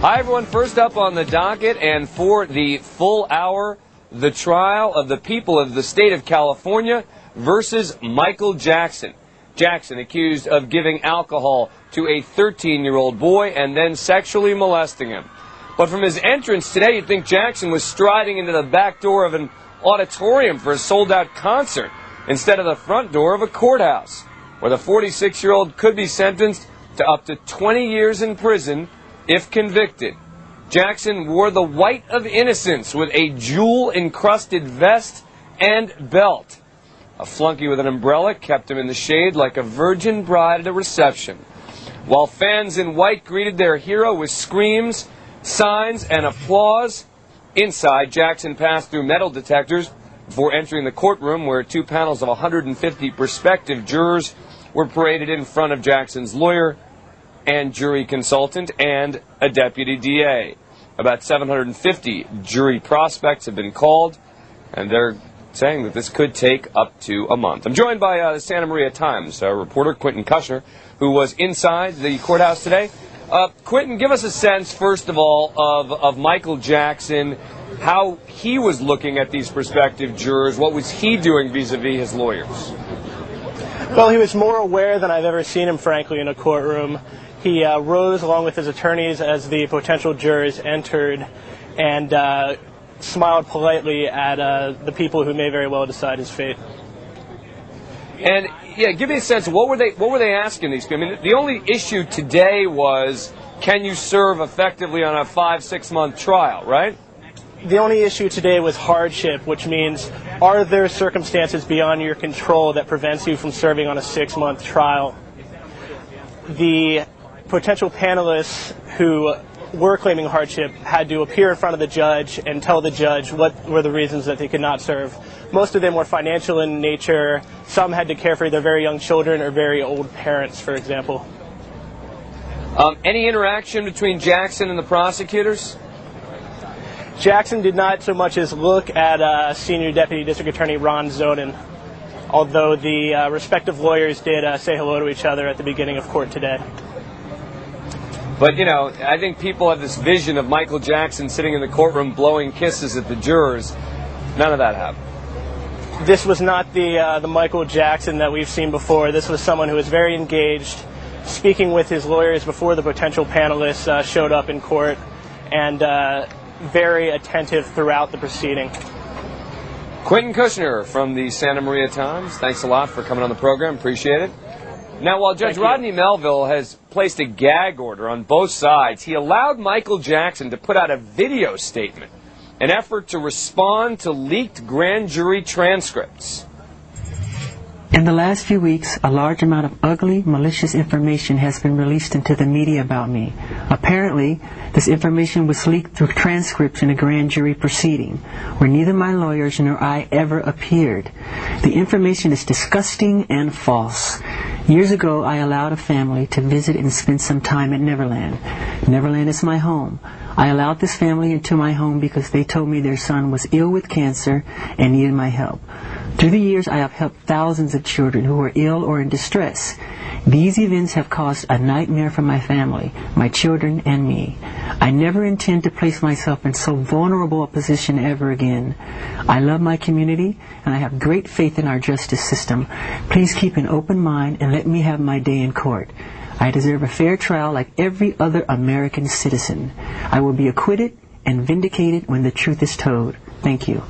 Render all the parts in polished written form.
Hi, everyone. First up on the docket, and for the full hour, the trial of the people of the state of California versus Michael Jackson. Jackson accused of giving alcohol to a 13-year-old boy and then sexually molesting him. But from his entrance today, you'd think Jackson was striding into the back door of an auditorium for a sold-out concert instead of the front door of a courthouse, where the 46-year-old could be sentenced to up to 20 years in prison if convicted. Jackson wore the white of innocence with a jewel-encrusted vest and belt. A flunky with an umbrella kept him in the shade like a virgin bride at a reception, while fans in white greeted their hero with screams, signs, and applause. Inside, Jackson passed through metal detectors before entering the courtroom, where two panels of 150 prospective jurors were paraded in front of Jackson's lawyer and jury consultant and a deputy DA. About 750 jury prospects have been called, and they're saying that this could take up to a month. I'm joined by the Santa Maria Times reporter Quentin Kushner, who was inside the courthouse today. Quentin, give us a sense, first of all, of Michael Jackson, how he was looking at these prospective jurors. What was he doing vis-a-vis his lawyers? Well, he was more aware than I've ever seen him, frankly, in a courtroom. He rose along with his attorneys as the potential jurors entered and smiled politely at the people who may very well decide his fate. And yeah, give me a sense. What were they asking these people? I mean, the only issue today was, can you serve effectively on a 5-6 month trial, right? The only issue today was hardship, which means, are there circumstances beyond your control that prevents you from serving on a 6-month trial? The potential panelists who were claiming hardship had to appear in front of the judge and tell the judge what were the reasons that they could not serve. Most of them were financial in nature. Some had to care for their very young children or very old parents, for example. Any interaction between Jackson and the prosecutors? Jackson did not so much as look at Senior Deputy District Attorney Ron Zoden, although the respective lawyers did say hello to each other at the beginning of court today. But, you know, I think people have this vision of Michael Jackson sitting in the courtroom blowing kisses at the jurors. None of that happened. This was not the Michael Jackson that we've seen before. This was someone who was very engaged, speaking with his lawyers before the potential panelists showed up in court, and very attentive throughout the proceeding. Quentin Kushner from the Santa Maria Times, thanks a lot for coming on the program. Appreciate it. Now, while Judge Rodney Melville has placed a gag order on both sides, he allowed Michael Jackson to put out a video statement, an effort to respond to leaked grand jury transcripts. In the last few weeks, a large amount of ugly, malicious information has been released into the media about me. Apparently, this information was leaked through transcripts in a grand jury proceeding, where neither my lawyers nor I ever appeared. The information is disgusting and false. Years ago, I allowed a family to visit and spend some time at Neverland. Neverland is my home. I allowed this family into my home because they told me their son was ill with cancer and needed my help. Through the years, I have helped thousands of children who are ill or in distress. These events have caused a nightmare for my family, my children, and me. I never intend to place myself in so vulnerable a position ever again. I love my community, and I have great faith in our justice system. Please keep an open mind and let me have my day in court. I deserve a fair trial like every other American citizen. I will be acquitted and vindicated when the truth is told. Thank you.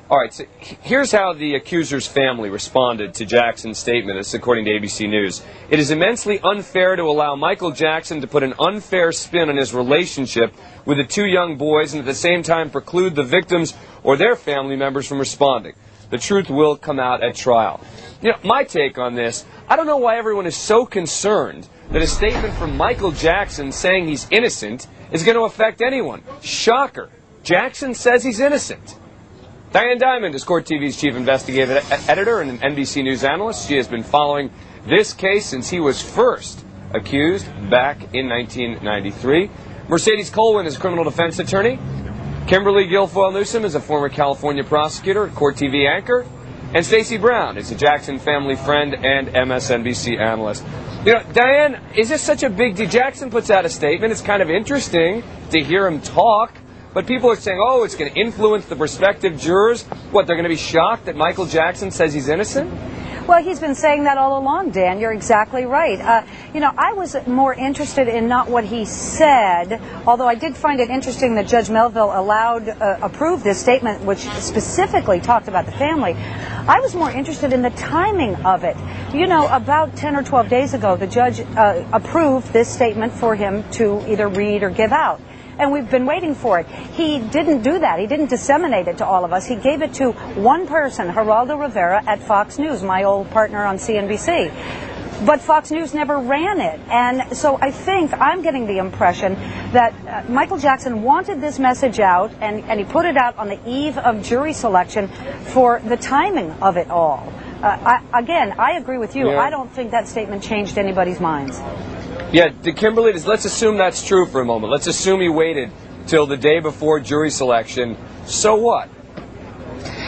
All right, so here's how the accuser's family responded to Jackson's statement. This is according to ABC News. It is immensely unfair to allow Michael Jackson to put an unfair spin on his relationship with the two young boys and at the same time preclude the victims or their family members from responding. The truth will come out at trial. You know, my take on this, I don't know why everyone is so concerned that a statement from Michael Jackson saying he's innocent is going to affect anyone. Shocker. Jackson says he's innocent. Diane Dimond is Court TV's chief investigative editor and an NBC News analyst. She has been following this case since he was first accused back in 1993. Mercedes Colwin is a criminal defense attorney. Kimberly Guilfoyle Newsom is a former California prosecutor, Court TV anchor. And Stacey Brown is a Jackson family friend and MSNBC analyst. You know, Diane, is this such a big deal? Jackson puts out a statement. It's kind of interesting to hear him talk. But people are saying, oh, it's going to influence the prospective jurors. What, they're going to be shocked that Michael Jackson says he's innocent? Well, he's been saying that all along, Dan. You're exactly right. You know, I was more interested in not what he said, although I did find it interesting that Judge Melville approved this statement, which specifically talked about the family. I was more interested in the timing of it. You know, about 10 or 12 days ago, the judge approved this statement for him to either read or give out. And we've been waiting for it. He didn't do that. He didn't disseminate it to all of us. He gave it to one person, Geraldo Rivera at Fox News, my old partner on CNBC. But Fox News never ran it. And so I think I'm getting the impression that Michael Jackson wanted this message out, and he put it out on the eve of jury selection for the timing of it all. I agree with you. Yeah. I don't think that statement changed anybody's minds. Yeah, Kimberly, let's assume that's true for a moment. Let's assume he waited till the day before jury selection. So what?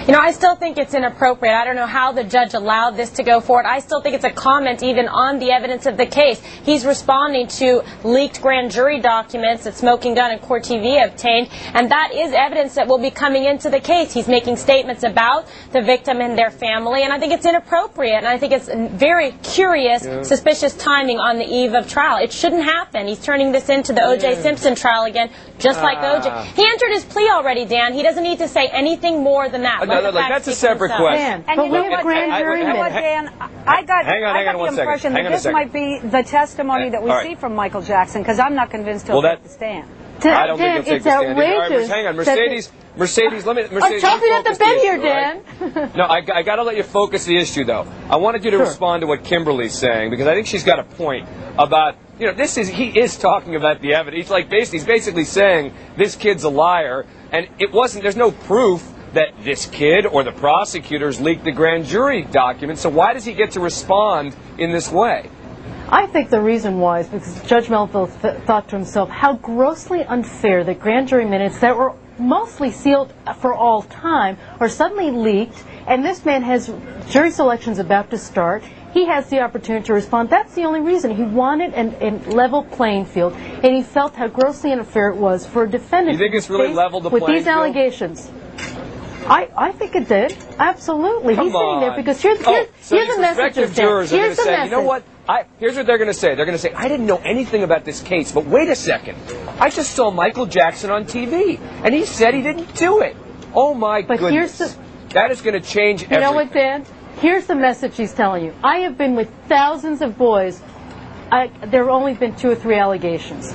You know, I still think it's inappropriate. I don't know how the judge allowed this to go forward. I still think it's a comment even on the evidence of the case. He's responding to leaked grand jury documents that Smoking Gun and Court TV obtained, and that is evidence that will be coming into the case. He's making statements about the victim and their family, and I think it's inappropriate, and I think it's very curious, suspicious timing on the eve of trial. It shouldn't happen. He's turning this into the O.J. Simpson trial again, just like O.J. He entered his plea already, Dan. He doesn't need to say anything more than that. That's a separate question. And you know what, Dan? I got the impression that this might be the testimony that we see from Michael Jackson, because I'm not convinced he'll take the stand. I don't think he'll take the stand. Outrageous. Hang on, Mercedes, let me. Mercedes, I'm chomping at the bit here, Dan. Right? No, I got to let you focus the issue, though. I wanted you to respond to what Kimberly's saying, because I think she's got a point about, you know, he is talking about the evidence. He's basically saying this kid's a liar, and there's no proof that this kid or the prosecutors leaked the grand jury documents. So why does he get to respond in this way? I think the reason why is because Judge Melville thought to himself how grossly unfair that grand jury minutes that were mostly sealed for all time are suddenly leaked, and this man has jury selections about to start. He has the opportunity to respond. That's the only reason. He wanted a level playing field, and he felt how grossly unfair it was for a defendant. You think it's really leveled the playing field? With these allegations. I think it did. Absolutely. He's sitting there because here's the message. Jurors are going to say, you know what? Here's what they're going to say. They're going to say, I didn't know anything about this case, but wait a second. I just saw Michael Jackson on TV, and he said he didn't do it. Oh, my goodness. That is going to change everything. You know what, Dan? Here's the message he's telling you. I have been with thousands of boys. There have only been 2 or 3 allegations.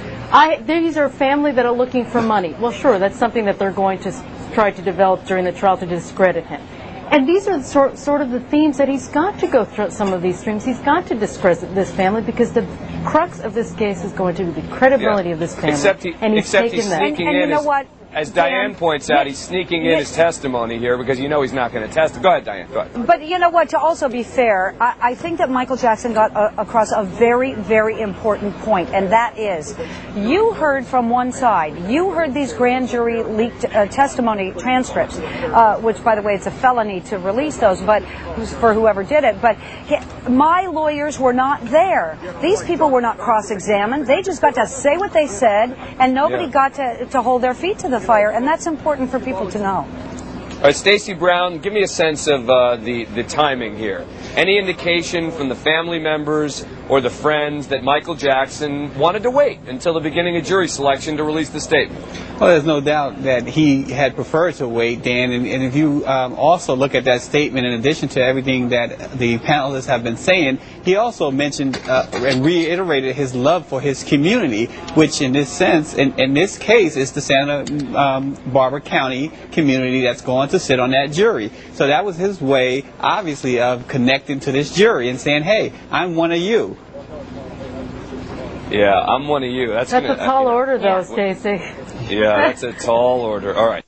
These are a family that are looking for money. Well, sure, that's something that they're going to try to develop during the trial to discredit him. And these are sort of the themes that he's got to go through some of these streams. He's got to discredit this family because the crux of this case is going to be the credibility of this family. And he's taken that. And you know what? As Diane points out, he's sneaking in his testimony here because you know he's not going to testify. Go ahead, Diane. Go ahead. But you know what? To also be fair, I think that Michael Jackson got across a very, very important point, and that is, you heard from one side. You heard these grand jury leaked testimony transcripts, which, by the way, it's a felony to release those, but for whoever did it. But my lawyers were not there. These people were not cross-examined. They just got to say what they said, and nobody got to hold their feet to the fire, and that's important for people to know. All right, Stacey Brown, give me a sense of the timing here. Any indication from the family members or the friends that Michael Jackson wanted to wait until the beginning of jury selection to release the statement? Well, there's no doubt that he had preferred to wait, Dan, and if you also look at that statement, in addition to everything that the panelists have been saying, he also mentioned and reiterated his love for his community, which in this sense, in this case, is the Santa Barbara County community that's going to sit on that jury. So that was his way, obviously, of connecting to this jury and saying, hey, I'm one of you. Yeah, I'm one of you. That's a tall order, though, Stacey. Yeah, that's a tall order. All right.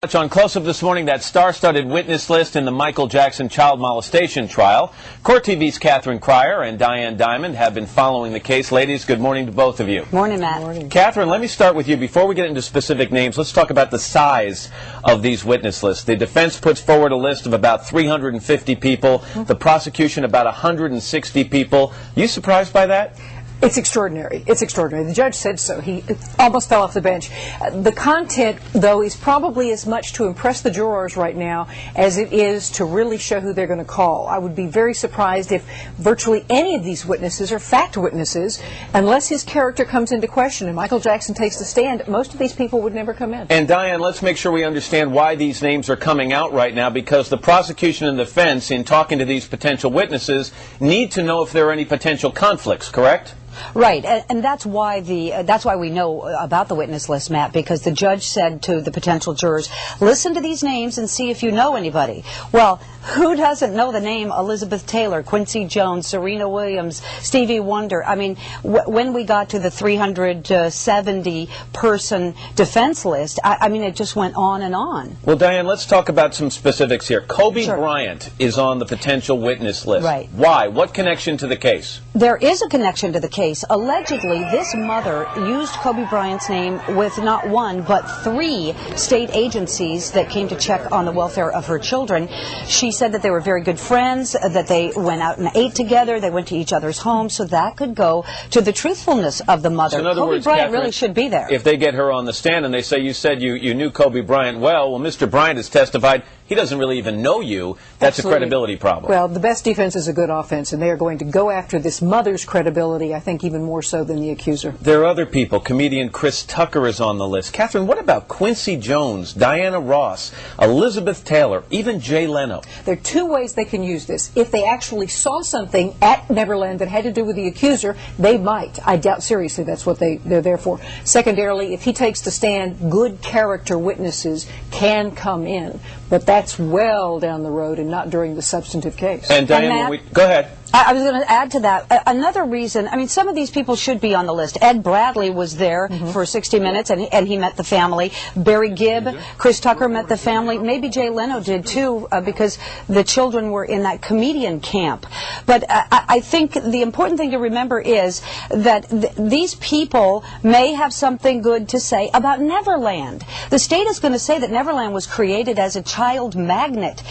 On Close-Up this morning, that star-studded witness list in the Michael Jackson child molestation trial. Court TV's Catherine Cryer and Diane Dimond have been following the case. Ladies, good morning to both of you. Morning, Matt. Morning. Catherine, let me start with you. Before we get into specific names, let's talk about the size of these witness lists. The defense puts forward a list of about 350 people, the prosecution about 160 people. You surprised by that? It's extraordinary. It's extraordinary. The judge said so. He almost fell off the bench. The content, though, is probably as much to impress the jurors right now as it is to really show who they're going to call. I would be very surprised if virtually any of these witnesses are fact witnesses, unless his character comes into question and Michael Jackson takes the stand. Most of these people would never come in. And Diane, let's make sure we understand why these names are coming out right now, because the prosecution and defense, in talking to these potential witnesses, need to know if there are any potential conflicts, correct? Right, and that's why we know about the witness list, Matt, because the judge said to the potential jurors, listen to these names and see if you know anybody. Well, who doesn't know the name Elizabeth Taylor, Quincy Jones, Serena Williams, Stevie Wonder? I mean, when we got to the 370-person defense list, I mean, it just went on and on. Well, Diane, let's talk about some specifics here. Kobe Sure. Bryant is on the potential witness list. Right. Why? What connection to the case? There is a connection to the case. Allegedly, this mother used Kobe Bryant's name with not one, but 3 state agencies that came to check on the welfare of her children. She said that they were very good friends, that they went out and ate together, they went to each other's homes, so that could go to the truthfulness of the mother. So in other Kobe words, Bryant Catherine, really should be there. If they get her on the stand and they say, you said you knew Kobe Bryant well, Mr. Bryant has testified he doesn't really even know you. That's Absolutely. a credibility problem. Well, the best defense is a good offense, and they are going to go after this mother's credibility, I think, even more so than the accuser. There are other people. Comedian Chris Tucker is on the list. Catherine, what about Quincy Jones, Diana Ross, Elizabeth Taylor, even Jay Leno? There are 2 ways they can use this. If they actually saw something at Neverland that had to do with the accuser, they might. I doubt seriously that's what they're there for. Secondarily, if he takes the stand, good character witnesses can come in. But that's well down the road and not during the substantive case. And Diane, Matt, go ahead. I was going to add to that. Another reason, I mean, some of these people should be on the list. Ed Bradley was there for 60 Minutes, and he met the family. Barry Gibb, Chris Tucker met the family. Maybe Jay Leno did, too, because the children were in that comedian camp. But I think the important thing to remember is that these people may have something good to say about Neverland. The state is going to say that Neverland was created as a child magnet.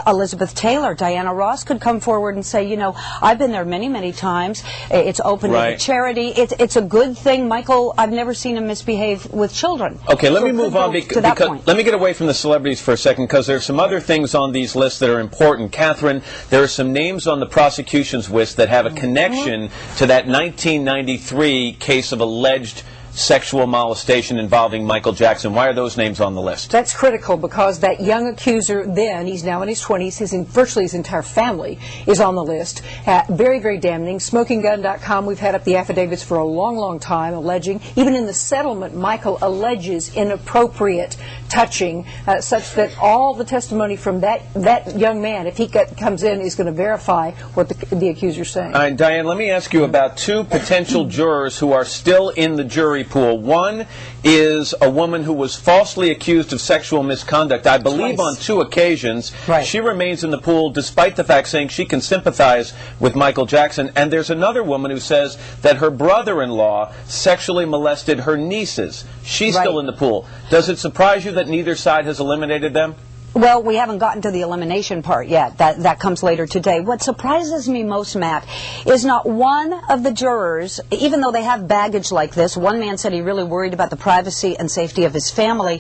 Elizabeth Taylor, Diana Ross could come forward and say, you know, I've been there many, many times. It's open to charity. It's a good thing. Michael, I've never seen him misbehave with children. Okay, let me move on because let me get away from the celebrities for a second, because there's some other things on these lists that are important. Catherine, there are some names on the prosecution's list that have a connection to that 1993 case of alleged sexual molestation involving Michael Jackson. Why are those names on the list? That's critical because that young accuser then, he's now in his 20s, virtually his entire family is on the list. Very, very damning. SmokingGun.com, we've had up the affidavits for a long, long time alleging, even in the settlement, Michael alleges inappropriate touching, such that all the testimony from that young man, if he comes in, is going to verify what the accuser's saying. Diane, let me ask you about 2 potential jurors who are still in the jury pool. One is a woman who was falsely accused of sexual misconduct, I believe on 2 occasions. Right. She remains in the pool despite the fact saying she can sympathize with Michael Jackson. And there's another woman who says that her brother-in-law sexually molested her nieces. She's still in the pool. Does it surprise you that neither side has eliminated them? Well, we haven't gotten to the elimination part yet. That comes later today. What surprises me most, Matt, is not one of the jurors, even though they have baggage like this, one man said he really worried about the privacy and safety of his family,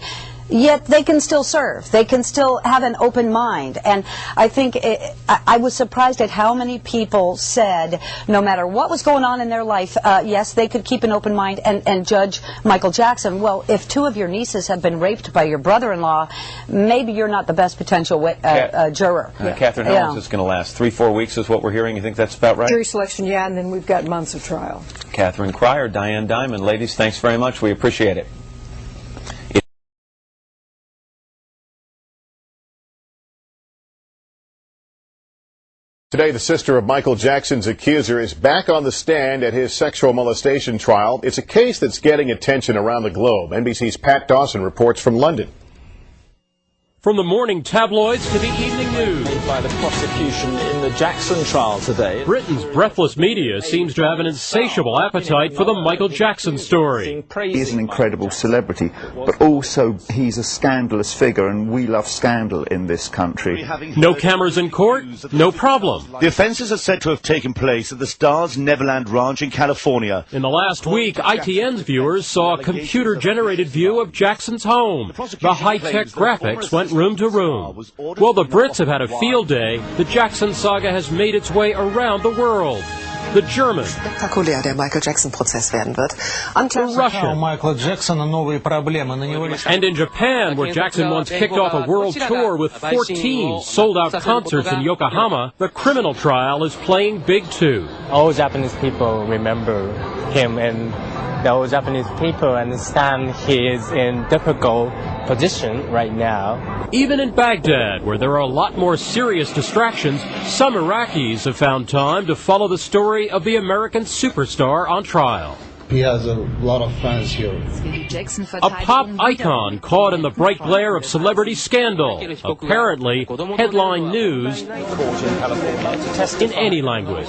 yet they can still serve. They can still have an open mind. And I think I was surprised at how many people said, no matter what was going on in their life, yes, they could keep an open mind and judge Michael Jackson. Well, if 2 of your nieces have been raped by your brother-in-law, maybe you're not the best potential juror. Catherine, how long is this going to last? 3-4 weeks is what we're hearing? You think that's about right? Jury selection, yeah, and then we've got months of trial. Catherine Cryer, Diane Dimond. Ladies, thanks very much. We appreciate it. Today, the sister of Michael Jackson's accuser is back on the stand at his sexual molestation trial. It's a case that's getting attention around the globe. NBC's Pat Dawson reports from London. From the morning tabloids to the evening news. By the prosecution in the Jackson trial today. Britain's breathless media seems to have an insatiable appetite for the Michael Jackson story. He's an incredible celebrity, but also he's a scandalous figure, and we love scandal in this country. No cameras in court, no problem. The offences are said to have taken place at the Stars Neverland Ranch in California. In the last week, ITN's viewers saw a computer-generated view of Jackson's home. The high-tech graphics went room to room. Well, the Brits have had a field day. The Jackson saga has made its way around the world. The German, spektakulär der Michael Jackson-Prozess werden wird. the Russian, and in Japan, where Jackson once kicked off a world tour with 14 sold-out concerts in Yokohama, the criminal trial is playing big too. All Japanese people remember him, and the all Japanese people understand he is in difficult position right now. Even in Baghdad, where there are a lot more serious distractions, some Iraqis have found time to follow the story of the American superstar on trial. He has a lot of fans here. A pop icon caught in the bright glare of celebrity scandal. Apparently, headline news in any language.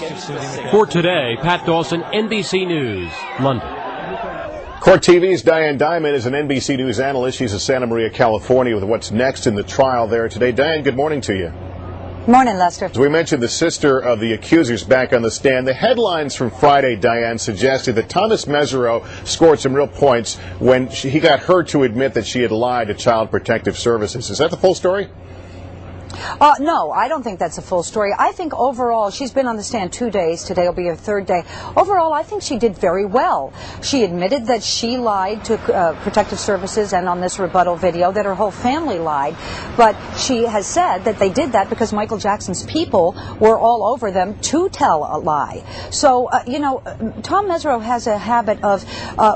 For today, Pat Dawson, NBC News, London. Court TV's Diane Dimond is an NBC News analyst. She's in Santa Maria, California, with what's next in the trial there today. Diane, good morning to you. Morning, Lester. As we mentioned, the sister of the accusers back on the stand. The headlines from Friday, Diane, suggested that Thomas Mesereau scored some real points when he got her to admit that she had lied to Child Protective Services. Is that the full story? No, I don't think that's a full story. I think overall, she's been on the stand 2 days. Today will be her third day. Overall, I think she did very well. She admitted that she lied to Protective Services, and on this rebuttal video that her whole family lied. But she has said that they did that because Michael Jackson's people were all over them to tell a lie. So, Tom Mesereau has a habit of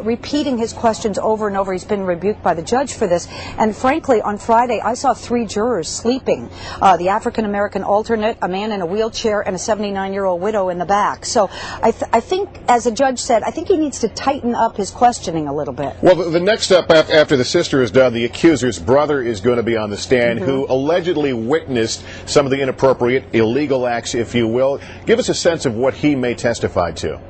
repeating his questions over and over. He's been rebuked by the judge for this. And frankly, on Friday, I saw 3 jurors sleeping. The African-American alternate, a man in a wheelchair, and a 79-year-old widow in the back. So I think, as the judge said, I think he needs to tighten up his questioning a little bit. Well, the next up after the sister is done, the accuser's brother is going to be on the stand, who allegedly witnessed some of the inappropriate, illegal acts, if you will. Give us a sense of what he may testify to.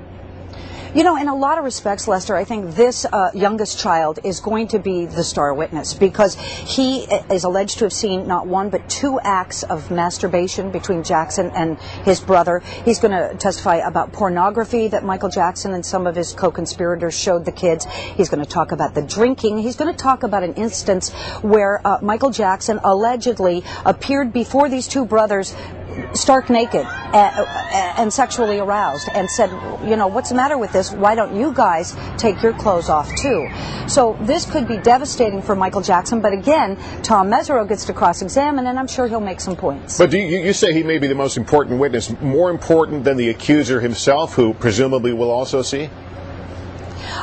In a lot of respects, Lester, I think this youngest child is going to be the star witness because he is alleged to have seen not 1 but 2 acts of masturbation between Jackson and his brother. He's going to testify about pornography that Michael Jackson and some of his co-conspirators showed the kids. He's going to talk about the drinking. He's going to talk about an instance where Michael Jackson allegedly appeared before these 2 brothers stark naked and sexually aroused and said, what's the matter with this? Why don't you guys take your clothes off too? So this could be devastating for Michael Jackson, but again, Tom Mesereau gets to cross-examine, and I'm sure he'll make some points. But you say he may be the most important witness, more important than the accuser himself, who presumably will also see?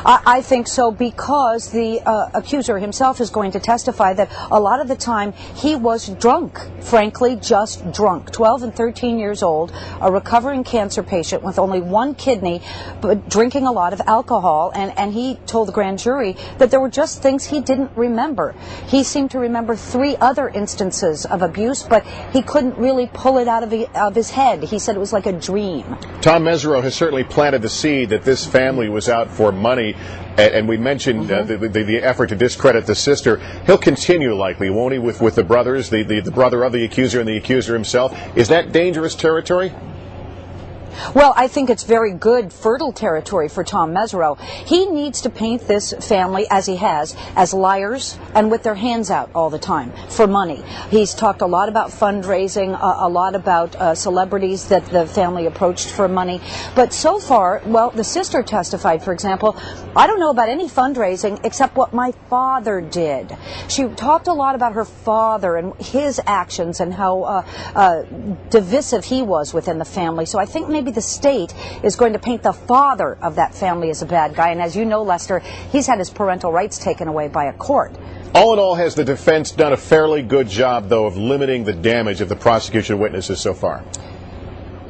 I think so, because the accuser himself is going to testify that a lot of the time he was drunk, frankly, just drunk. 12 and 13 years old, a recovering cancer patient with only 1 kidney, but drinking a lot of alcohol, and he told the grand jury that there were just things he didn't remember. He seemed to remember 3 other instances of abuse, but he couldn't really pull it out of his head. He said it was like a dream. Tom Mesereau has certainly planted the seed that this family was out for money. And we mentioned the effort to discredit the sister. He'll continue likely, won't he, with the brothers, the brother of the accuser and the accuser himself? Is that dangerous territory? Well, I think it's very good, fertile territory for Tom Mesereau. He needs to paint this family, as he has, as liars and with their hands out all the time for money. He's talked a lot about fundraising, a lot about celebrities that the family approached for money. But so far, well, the sister testified, for example, I don't know about any fundraising except what my father did. She talked a lot about her father and his actions and how divisive he was within the family. So I think maybe the state is going to paint the father of that family as a bad guy. And as you know, Lester, he's had his parental rights taken away by a court. All in all, has the defense done a fairly good job, though, of limiting the damage of the prosecution witnesses so far?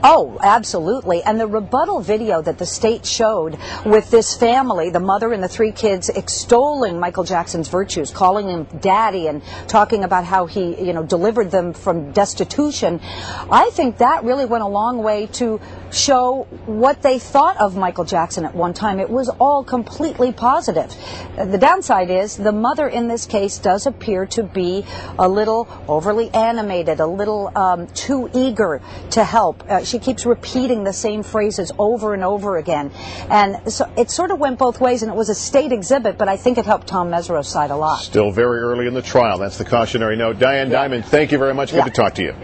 Oh, absolutely. And the rebuttal video that the state showed with this family, the mother and the 3 kids, extolling Michael Jackson's virtues, calling him daddy and talking about how he, delivered them from destitution, I think that really went a long way to show what they thought of Michael Jackson at one time. It was all completely positive. The downside is the mother in this case does appear to be a little overly animated, a little too eager to help. She keeps repeating the same phrases over and over again. And so it sort of went both ways, and it was a state exhibit, but I think it helped Tom Mesereau's side a lot. Still very early in the trial. That's the cautionary note. Diane Dimond, thank you very much. Good to talk to you.